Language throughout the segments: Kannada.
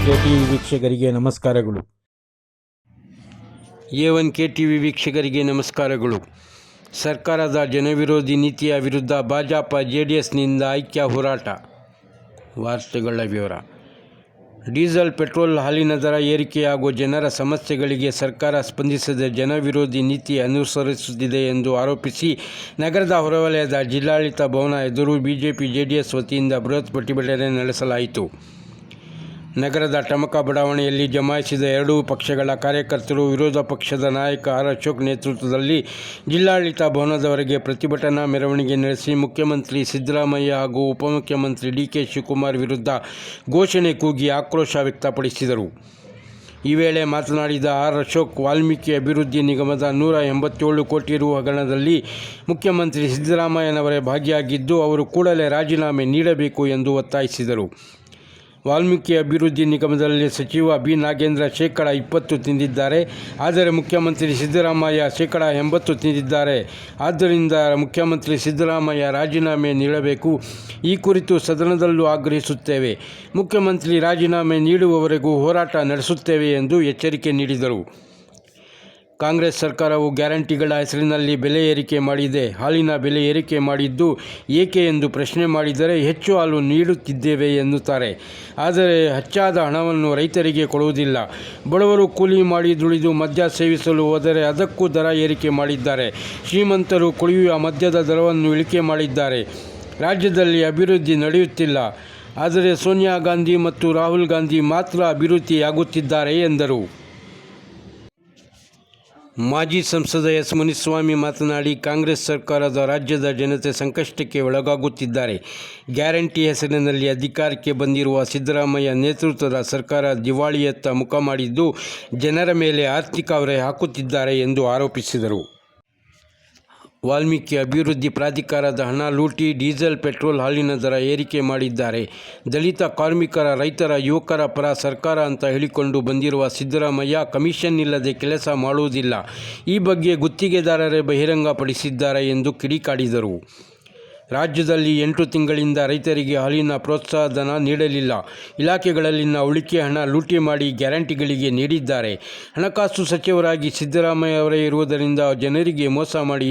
KTV ವೀಕ್ಷಕರಿಗೆ ನಮಸ್ಕಾರಗಳು. A1 KTV ವೀಕ್ಷಕರಿಗೆ ನಮಸ್ಕಾರಗಳು. ಸರ್ಕಾರದ ಜನವಿರೋಧಿ ನೀತಿಯ ವಿರುದ್ಧ ಭಾಜಪ JDSನಿಂದ ಐಕ್ಯ ಹೋರಾಟ. ವಾರ್ತೆಗಳ ವಿವರ. ಡೀಸೆಲ್ ಪೆಟ್ರೋಲ್ ಹಾಲಿನ ದರ ಏರಿಕೆ ಹಾಗೂ ಜನರ ಸಮಸ್ಯೆಗಳಿಗೆ ಸರ್ಕಾರ ಸ್ಪಂದಿಸದೆ ಜನವಿರೋಧಿ ನೀತಿ ಅನುಸರಿಸುತ್ತಿದೆ ಎಂದು ಆರೋಪಿಸಿ ನಗರದ ಹೊರವಲಯದ ಜಿಲ್ಲಾಡಳಿತ ಭವನ ಎದುರು ಬಿಜೆಪಿ JDS ವತಿಯಿಂದ ಬೃಹತ್ ಪ್ರತಿಭಟನೆ ನಡೆಸಲಾಯಿತು. ನಗರದ ಟಮಕ ಬಡಾವಣೆಯಲ್ಲಿ ಜಮಾಯಿಸಿದ ಎರಡೂ ಪಕ್ಷಗಳ ಕಾರ್ಯಕರ್ತರು ವಿರೋಧ ಪಕ್ಷದ ನಾಯಕ ಆರ್ ಅಶೋಕ್ ನೇತೃತ್ವದಲ್ಲಿ ಜಿಲ್ಲಾಡಳಿತ ಭವನದವರೆಗೆ ಪ್ರತಿಭಟನಾ ಮೆರವಣಿಗೆ ನಡೆಸಿ ಮುಖ್ಯಮಂತ್ರಿ ಸಿದ್ದರಾಮಯ್ಯ ಹಾಗೂ ಉಪಮುಖ್ಯಮಂತ್ರಿ DK ಶಿವಕುಮಾರ್ ವಿರುದ್ಧ ಘೋಷಣೆ ಕೂಗಿ ಆಕ್ರೋಶ ವ್ಯಕ್ತಪಡಿಸಿದರು. ಈ ವೇಳೆ ಮಾತನಾಡಿದ ಆರ್ ಅಶೋಕ್, ವಾಲ್ಮೀಕಿ ಅಭಿವೃದ್ಧಿ ನಿಗಮದ 187 ಕೋಟಿ ರು ಹಗರಣದಲ್ಲಿ ಮುಖ್ಯಮಂತ್ರಿ ಸಿದ್ದರಾಮಯ್ಯನವರೇ ಭಾಗಿಯಾಗಿದ್ದು ಅವರು ಕೂಡಲೇ ರಾಜೀನಾಮೆ ನೀಡಬೇಕು ಎಂದು ಒತ್ತಾಯಿಸಿದರು. ವಾಲ್ಮೀಕಿ ಅಭಿವೃದ್ಧಿ ನಿಗಮದಲ್ಲಿ ಸಚಿವ ಬಿ ನಾಗೇಂದ್ರ %20 ತಿಂದಿದ್ದಾರೆ. ಆದರೆ ಮುಖ್ಯಮಂತ್ರಿ ಸಿದ್ದರಾಮಯ್ಯ %80 ತಿಂದಿದ್ದಾರೆ. ಆದ್ದರಿಂದ ಮುಖ್ಯಮಂತ್ರಿ ಸಿದ್ದರಾಮಯ್ಯ ರಾಜೀನಾಮೆ ನೀಡಬೇಕು. ಈ ಕುರಿತು ಸದನದಲ್ಲೂ ಆಗ್ರಹಿಸುತ್ತೇವೆ. ಮುಖ್ಯಮಂತ್ರಿ ರಾಜೀನಾಮೆ ನೀಡುವವರೆಗೂ ಹೋರಾಟ ನಡೆಸುತ್ತೇವೆ ಎಂದು ಎಚ್ಚರಿಕೆ ನೀಡಿದರು. ಕಾಂಗ್ರೆಸ್ ಸರ್ಕಾರವು ಗ್ಯಾರಂಟಿಗಳ ಹೆಸರಿನಲ್ಲಿ ಬೆಲೆ ಏರಿಕೆ ಮಾಡಿದೆ. ಹಾಲಿನ ಬೆಲೆ ಏರಿಕೆ ಮಾಡಿದ್ದು ಏಕೆ ಎಂದು ಪ್ರಶ್ನೆ ಮಾಡಿದರೆ ಹೆಚ್ಚು ಹಾಲು ನೀಡುತ್ತಿದ್ದೇವೆ ಎನ್ನುತ್ತಾರೆ. ಆದರೆ ಹೆಚ್ಚಾದ ಹಣವನ್ನು ರೈತರಿಗೆ ಕೊಡುವುದಿಲ್ಲ. ಬಡವರು ಕೂಲಿ ಮಾಡಿ ದುಡಿದು ಮದ್ಯ ಸೇವಿಸಲು ಹೋದರೆ ಅದಕ್ಕೂ ದರ ಏರಿಕೆ ಮಾಡಿದ್ದಾರೆ. ಶ್ರೀಮಂತರು ಕುಡಿಯುವ ಮದ್ಯದ ದರವನ್ನು ಇಳಿಕೆ ಮಾಡಿದ್ದಾರೆ. ರಾಜ್ಯದಲ್ಲಿ ಅಭಿವೃದ್ಧಿ ನಡೆಯುತ್ತಿಲ್ಲ. ಆದರೆ ಸೋನಿಯಾ ಗಾಂಧಿ ಮತ್ತು ರಾಹುಲ್ ಗಾಂಧಿ ಮಾತ್ರ ಅಭಿವೃದ್ಧಿಯಾಗುತ್ತಿದ್ದಾರೆ ಎಂದರು. ಮಾಜಿ ಸಂಸದ ಎಸ್ ಮುನಿಸ್ವಾಮಿ ಮಾತನಾಡಿ, ಕಾಂಗ್ರೆಸ್ ಸರ್ಕಾರದ ರಾಜ್ಯದ ಜನತೆ ಸಂಕಷ್ಟಕ್ಕೆ ಒಳಗಾಗುತ್ತಿದ್ದಾರೆ. ಗ್ಯಾರಂಟಿ ಹೆಸರಿನಲ್ಲಿ ಅಧಿಕಾರಕ್ಕೆ ಬಂದಿರುವ ಸಿದ್ದರಾಮಯ್ಯ ನೇತೃತ್ವದ ಸರ್ಕಾರ ದಿವಾಳಿಯತ್ತ ಮುಖ ಮಾಡಿದ್ದು ಜನರ ಮೇಲೆ ಆರ್ಥಿಕ ಹೊರೆ ಹಾಕುತ್ತಿದ್ದಾರೆ ಎಂದು ಆರೋಪಿಸಿದರು. ವಾಲ್ಮೀಕಿ ಅಭಿವೃದ್ಧಿ ಪ್ರಾಧಿಕಾರದ ಹಣ ಲೂಟಿ, ಡೀಸೆಲ್ ಪೆಟ್ರೋಲ್ ಹಾಲಿನ ದರ ಏರಿಕೆ ಮಾಡಿದ್ದಾರೆ. ದಲಿತ, ಕಾರ್ಮಿಕರ, ರೈತರ, ಯುವಕರ ಪರ ಸರ್ಕಾರ ಅಂತ ಹೇಳಿಕೊಂಡು ಬಂದಿರುವ ಸಿದ್ದರಾಮಯ್ಯ ಕಮಿಷನ್ ಇಲ್ಲದೆ ಕೆಲಸ ಮಾಡುವುದಿಲ್ಲ. ಈ ಬಗ್ಗೆ ಗುತ್ತಿಗೆದಾರರೇ ಬಹಿರಂಗಪಡಿಸಿದ್ದಾರೆ ಎಂದು ಕಿಡಿಕಾರಿದರು. ರಾಜ್ಯದಲ್ಲಿ 8 ತಿಂಗಳಿಂದ ರೈತರಿಗೆ ಹಾಲಿನ ಪ್ರೋತ್ಸಾಹಧನ ನೀಡಲಿಲ್ಲ. ಇಲಾಖೆಗಳಲ್ಲಿನ ಉಳಿಕೆ ಹಣ ಲೂಟಿ ಮಾಡಿ ಗ್ಯಾರಂಟಿಗಳಿಗೆ ನೀಡಿದ್ದಾರೆ. ಹಣಕಾಸು ಸಚಿವರಾಗಿ ಸಿದ್ದರಾಮಯ್ಯ ಅವರೇ ಇರುವುದರಿಂದ ಜನರಿಗೆ ಮೋಸ ಮಾಡಿ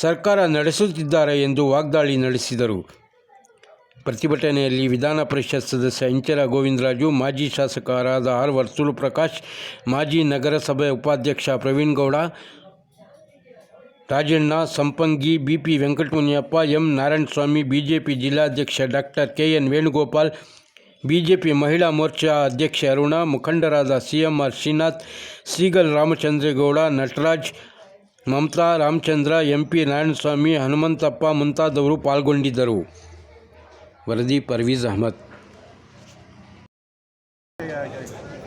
ಸರ್ಕಾರ ನಡೆಸುತ್ತಿದ್ದಾರೆ ಎಂದು ವಾಗ್ದಾಳಿ ನಡೆಸಿದರು. ಪ್ರತಿಭಟನೆಯಲ್ಲಿ ವಿಧಾನ ಪರಿಷತ್ ಸದಸ್ಯ ಇಂಚರ ಗೋವಿಂದರಾಜು, ಮಾಜಿ ಶಾಸಕರಾದ ಆರ್ ವರ್ತೂರು ಪ್ರಕಾಶ್, ಮಾಜಿ ನಗರಸಭೆ ಉಪಾಧ್ಯಕ್ಷ Praveen Gowda, Rajanna Sampangi, BP Venkatamuniyappa, M Narayanaswamy, BJP ಜಿಲ್ಲಾಧ್ಯಕ್ಷ ಡಾಕ್ಟರ್ KN ವೇಣುಗೋಪಾಲ್, ಬಿಜೆಪಿ ಮಹಿಳಾ ಮೋರ್ಚಾ ಅಧ್ಯಕ್ಷೆ ಅರುಣಾ, ಮುಖಂಡರಾದ CMR ಶ್ರೀನಾಥ್, ಶ್ರೀಗಲ್ ರಾಮಚಂದ್ರೇಗೌಡ, ನಟರಾಜ್, ಮಮತಾ, ರಾಮಚಂದ್ರ, MP ನಾರಾಯಣಸ್ವಾಮಿ, ಹನುಮಂತಪ್ಪ ಮುಂತಾದವರು ಪಾಲ್ಗೊಂಡಿದ್ದರು. ವರದಿ ಪರ್ವೀಜ್ ಅಹಮದ್.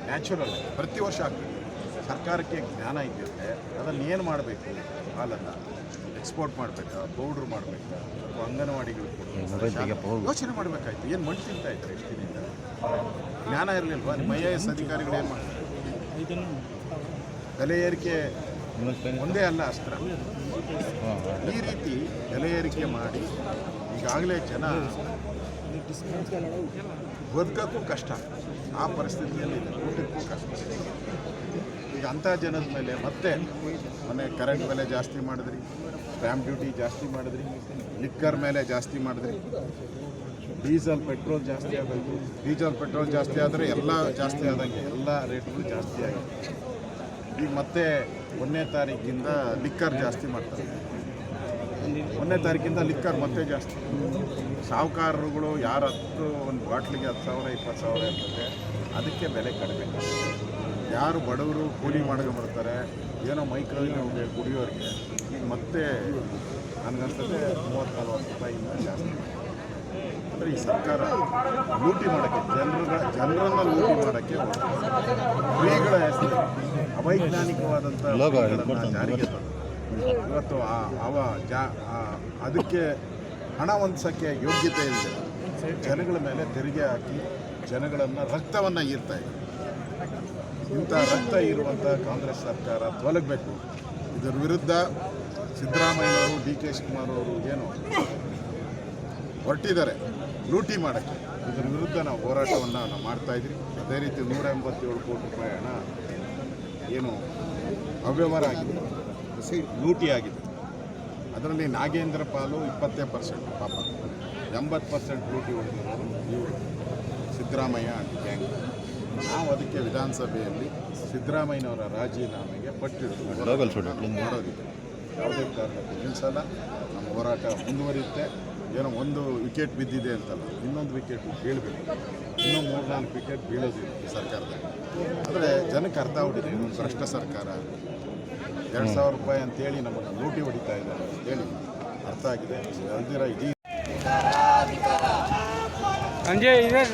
ನ್ಯಾಚುರಲ್ ಪ್ರತಿ ವರ್ಷ ಆಗ್ತದೆ. ಸರ್ಕಾರಕ್ಕೆ ಜ್ಞಾನ ಇದೆಯಂತೆ ಅದನ್ನು ಏನು ಮಾಡಬೇಕು, ಹಾಲನ್ನು ಎಕ್ಸ್ಪೋರ್ಟ್ ಮಾಡಬೇಕಾ, ಪೌಡ್ರ್ ಮಾಡಬೇಕಾ, ಅಥವಾ ಅಂಗನವಾಡಿಗಳು ಯೋಚನೆ ಮಾಡಬೇಕಾಯ್ತು. ಏನು ಮಣ್ಣು ತಿಂತಾ ಇದ್ದಾರೆ ಎಷ್ಟು ದಿನದಿಂದ? ಜ್ಞಾನ ಇರಲಿಲ್ವಾ? ನಿಮ್ಮ IAS ಅಧಿಕಾರಿಗಳು ಏನು ಮಾಡ್ತಾರೆ? ಬೆಲೆ ಏರಿಕೆ ಒಂದೇ ಅಲ್ಲ ಅಸ್ತ್ರ. ಈ ರೀತಿ ಬೆಲೆ ಏರಿಕೆ ಮಾಡಿ ಈಗಾಗಲೇ ಜನ ಬದುಕೋಕ್ಕೂ ಕಷ್ಟ, ಆ ಪರಿಸ್ಥಿತಿಯಲ್ಲಿ ಊಟಕ್ಕೂ ಕಷ್ಟ. ಈಗ ಅಂಥ ಜನದ ಮೇಲೆ ಮತ್ತೆ ಮೊನ್ನೆ ಕರೆಂಟ್ ಬೆಲೆ ಜಾಸ್ತಿ ಮಾಡಿದ್ರಿ, ಸ್ಟ್ಯಾಂಪ್ ಡ್ಯೂಟಿ ಜಾಸ್ತಿ ಮಾಡಿದ್ರಿ, ಲಿಕ್ಕರ್ ಮೇಲೆ ಜಾಸ್ತಿ ಮಾಡಿದ್ರಿ, ಡೀಸೆಲ್ ಪೆಟ್ರೋಲ್ ಜಾಸ್ತಿ ಆಗಬೇಕು. ಡೀಸೆಲ್ ಪೆಟ್ರೋಲ್ ಜಾಸ್ತಿ ಆದರೆ ಎಲ್ಲ ಜಾಸ್ತಿ ಆದಂಗೆ ಎಲ್ಲ ರೇಟ್ಗಳು ಜಾಸ್ತಿ ಆಗಿದೆ. ಈಗ ಮತ್ತೆ 1ನೇ ತಾರೀಕಿಂದ ಲಿಕ್ಕರ್ ಜಾಸ್ತಿ ಮಾಡ್ತಾರೆ. 1ನೇ ತಾರೀಕಿಂದ ಲಿಕ್ಕರ್ ಮತ್ತೆ ಜಾಸ್ತಿ. ಸಾಹುಕಾರರುಗಳು ಯಾರು ಒಂದು ಬಾಟ್ಲಿಗೆ 10,000 20,000 ಇರ್ತದೆ, ಅದಕ್ಕೆ ಬೆಲೆ ಕಡಿಮೆ. ಯಾರು ಬಡವರು ಕೂಲಿ ಮಾಡ್ಕೊಂಡು ಬರ್ತಾರೆ, ಏನೋ ಮೈಕೈಗೆ ಕುಡಿಯೋರಿಗೆ ಈಗ ಮತ್ತೆ ನನಗನ್ಸುತ್ತೆ 30-40 ರೂಪಾಯಿಂದ ಜಾಸ್ತಿ. ಅಂದರೆ ಈ ಸರ್ಕಾರ ಲೂಟಿ ಮಾಡೋಕ್ಕೆ, ಜನರನ್ನು ಲೂಟಿ ಮಾಡೋಕ್ಕೆ ಫ್ರೀಗಳ ಹೆಸರು ಅವೈಜ್ಞಾನಿಕವಾದಂಥ ಜಾರಿಗೆ ತಂದು ಇವತ್ತು ಅದಕ್ಕೆ ಹಣ ಹೊಂದಿಸೋಕ್ಕೆ ಯೋಗ್ಯತೆ ಇಲ್ಲದೆ ಜನಗಳ ಮೇಲೆ ತೆರಿಗೆ ಹಾಕಿ ಜನಗಳನ್ನು ರಕ್ತವನ್ನು ಈರ್ತಾ ಇದೆ. ಇಂಥ ರಕ್ತ ಇರುವಂಥ ಕಾಂಗ್ರೆಸ್ ಸರ್ಕಾರ ತೊಲಗಬೇಕು. ಇದರ ವಿರುದ್ಧ ಸಿದ್ದರಾಮಯ್ಯನವರು, DK ಶಿವಕುಮಾರ್ ಅವರು ಏನು ಹೊರಟಿದ್ದಾರೆ ಲೂಟಿ ಮಾಡೋಕ್ಕೆ, ಇದರ ವಿರುದ್ಧ ನಾವು ಹೋರಾಟವನ್ನು ನಾವು ಮಾಡ್ತಾಯಿದ್ರಿ. ಅದೇ ರೀತಿ 187 ಕೋಟಿ ರೂಪಾಯಿ ಹಣ ಏನು ಅವ್ಯವಹಾರ ಆಗಿದೆ, ಲೂಟಿ ಆಗಿದೆ. ಅದರಲ್ಲಿ ನಾಗೇಂದ್ರ ಪಾಲು 20% ಪಾಪ, 80% ಲೂಟಿ ಹೊಡೆದಿರೋರು ಇವರು ಸಿದ್ದರಾಮಯ್ಯ ಅಂಡ್ ಗ್ಯಾಂಗ್. ನಾವು ಅದಕ್ಕೆ ವಿಧಾನಸಭೆಯಲ್ಲಿ ಸಿದ್ದರಾಮಯ್ಯನವರ ರಾಜೀನಾಮೆಗೆ ಮಾಡೋದಿದೆ. ಯಾವುದೇ ಕಾರಣಕ್ಕೂ ನಿಲ್ಲಿಸಲ್ಲ. ನಮ್ಮ ಹೋರಾಟ ಮುಂದುವರಿಯುತ್ತೆ. ಏನೋ ಒಂದು ವಿಕೆಟ್ ಬಿದ್ದಿದೆ ಅಂತಲ್ಲ, ಇನ್ನೊಂದು ವಿಕೆಟ್ ಬೀಳಬೇಕು, ಇನ್ನೂ 3-4 ವಿಕೆಟ್ ಬೀಳೋದಿಲ್ಲ ಈ ಸರ್ಕಾರದಲ್ಲಿ. ಆದರೆ ಜನಕ್ಕೆ ಅರ್ಥ ಆಗ್ಬಿಟ್ಟಿದೆ, ಇದೊಂದು ಭ್ರಷ್ಟ ಸರ್ಕಾರ, 2,000 ರೂಪಾಯಿ ಅಂತೇಳಿ ನಮ್ಮನ್ನು ಲೂಟಿ ಹೊಡಿತಾ ಇದ್ದಾರೆ ಅಂತೇಳಿ ಅರ್ಥ ಆಗಿದೆ. ಅಲ್ದಿರ ಇಡೀ ಸಂಜಯ್ ಇದೆ